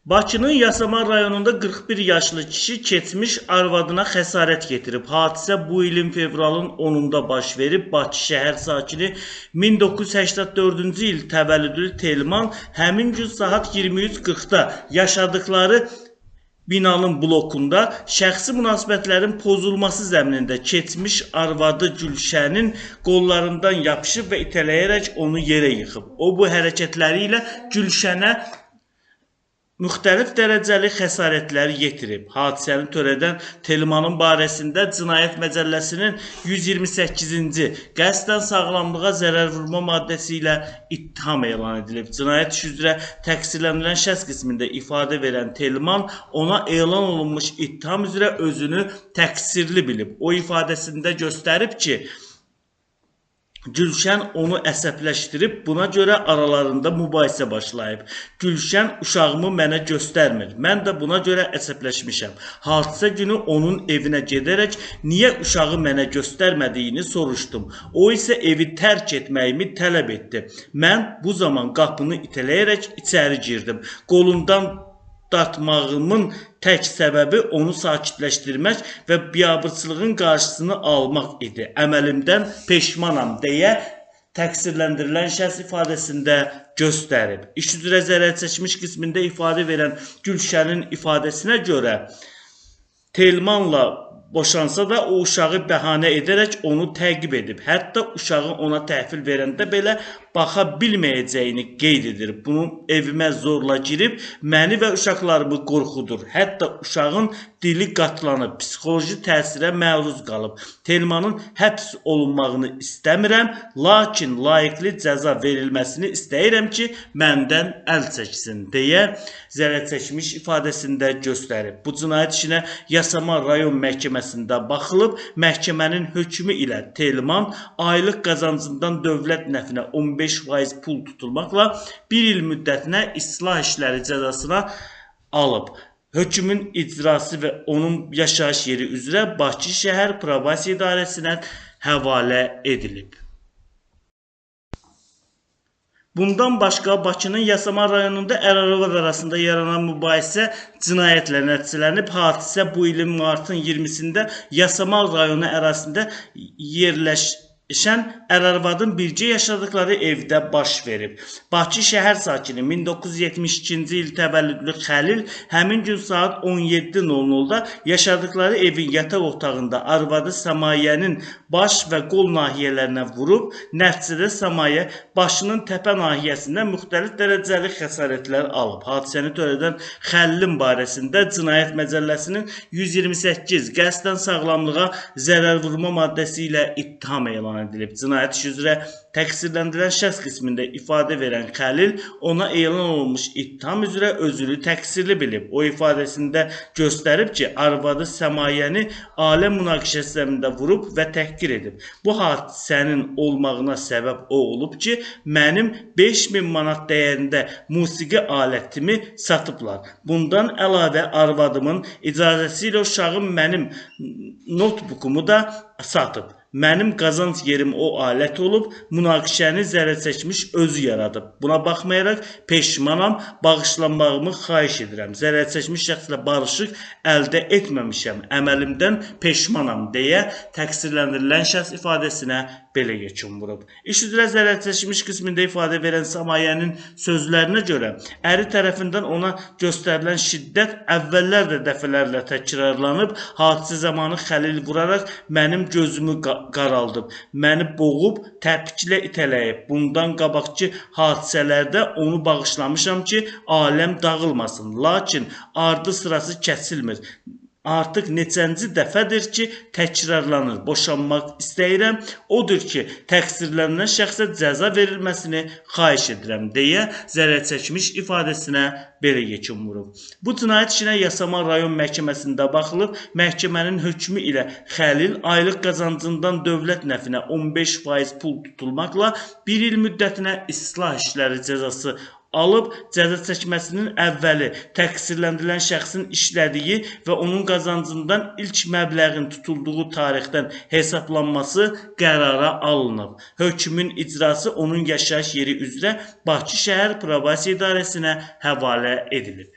Bakının Yasamal rayonunda 41 yaşlı kişi keçmiş arvadına xəsarət getirib. Hadisə bu ilin fevralın 10-da baş verib. Bakı şəhər sakini 1984-cü il təvəllüdlü Telman həmin gün saat 23:40-da yaşadıkları binanın blokunda şəxsi münasibətlərin pozulması zəminində keçmiş arvadı Gülşənin qollarından yapışıb və itələyərək onu yerə yıxıb. O bu hərəkətləri ilə Gülşənə müxtəlif dərəcəli xəsarətləri yetirib. Hadisəni törədən Telmanın barəsində Cinayət Məcəlləsinin 128-ci qəsdən sağlamlığa zərər vurma maddəsi ilə ittiham elan edilib. Cinayət işi üzrə təqsirləndirilən şəxs qismində ifadə verən Telman ona elan olunmuş ittiham üzrə özünü təqsirli bilib. O ifadəsində göstərib ki, Gülşən onu əsəbləşdirib, buna görə aralarında mübahisə başlayıb. Gülşən uşağımı mənə göstərmir, mən də buna görə əsəbləşmişəm. Hadisə günü onun evinə gedərək niyə uşağı mənə göstərmədiyini soruşdum. O isə evi tərk etməyimi tələb etdi. Mən bu zaman qapını itələyərək içəri girdim. Qolundan dartmağımın tək səbəbi onu sakitləşdirmək və biabırçılığın qarşısını almaq idi. Əməlimdən peşmanam deyə təqsirləndirilən şəxs ifadəsində göstərib. İş üzrə zərər çəkmiş qismində ifadə verən Gülşənin ifadəsinə görə Telmanla boşansa da o uşağı bəhanə edərək onu təqib edib. Hətta uşağı ona təhvil verəndə belə baxa bilməyəcəyini qeyd edir. Bunu evimə zorla girib, məni və uşaqlarımı qorxudur. Hətta uşağın dili qatlanıb, psixoloji təsirə məruz qalıb. Telmanın həbs olunmağını istəmirəm, lakin layiqli cəza verilməsini istəyirəm ki, məndən əl çəksin deyə zərər çəkmiş ifadəsində göstərib. Bu cinayət işinə Yasamal rayon məhkəməsində baxılıb, məhkəmənin hökmü ilə Telman aylıq qazancından dövlət nəfinə 15% pul tutulmaqla 1 il müddətinə islah işləri cəzasına alıb. Hökmün icrası və onun yaşayış yeri üzrə Bakı şəhər probasiya idarəsinə həvalə edilib. Bundan başqa Bakının Yasamal rayonunda ər-arvad arasında yaranan mübahisə cinayətlə nəticələnib. Hadisə bu ilin martın 20-sində Yasamal rayonu ərazisində yerləşən ər-arvadın birgə yaşadıkları evdə baş verib. Bakı şəhər sakini 1972-ci il təvəllüdlü Xəlil həmin gün saat 17:00-da yaşadıkları evin yataq otağında arvadı Səmayyənin baş və qol nahiyələrinə vurub, nəticədə Səmayyə başının təpə nahiyəsində müxtəlif dərəcəli xəsarətlər alıb. Hadisəni törədən Xəlilin barəsində Cinayət Məcəlləsinin 128 qəsdən sağlamlığa zərər vurma maddəsi ilə ittiham elan edilib. Cinayət işi üzrə təqsirləndirilən şəxs qismində ifadə verən Xəlil ona elan olunmuş ittiham üzrə özünü təqsirli bilib. O ifadəsində göstərib ki, arvadı Səmayyəni aləm münaqişəsi zəminində vurub və təhqir edib. Bu hadisənin olmağına səbəb o olub ki, mənim 5000 manat dəyərində musiqi alətimi satıblar. Bundan əlavə arvadımın icazəsi ilə uşağım mənim notebook'umu da satıb. Mənim qazanc yerim o alət olub, münaqişəni zərər çəkmiş özü yaradıb. Buna baxmayaraq peşmanam, bağışlanmağımı xahiş edirəm. Zərər çəkmiş şəxslə barışıq əldə etməmişəm, əməlimdən peşmanam deyə təqsirləndirilən şəxs ifadəsinə belə yekun vurub. İş üzrə zərər çəkmiş qismində ifadə verən Səmayyənin sözlərinə görə əri tərəfindən ona göstərilən şiddət əvvəllər də dəfələrlə təkrarlanıb, hadisə zamanı Xəlil vuraraq mənim gözümü qaraldıb, məni boğub, təpiklə itələyib. Bundan qabaqki hadisələrdə onu bağışlamışam ki, aləm dağılmasın. Lakin ardı sırası kəsilmir. Artıq neçənci dəfədir ki, təkrarlanır. Boşanmaq istəyirəm. Odur ki, təqsirlənilən şəxsə cəza verilməsini xahiş edirəm deyə zərər çəkmiş ifadəsinə belə yekun vurub. Bu cinayət işinə Yasamal rayon məhkəməsində baxılıb, məhkəmənin hökmü ilə Xəlil aylıq qazancından dövlət nəfinə 15% pul tutulmaqla 1 il müddətinə islah işləri cəzası alıb, cəza çəkməsinin əvvəli təqsirləndirilən şəxsin işlədiyi və onun qazancından ilk məbləğin tutulduğu tarixdən hesablanması qərara alınıb. Hökmün icrası onun yaşayış yeri üzrə Bakı şəhər probasiya idarəsinə həvalə edilib.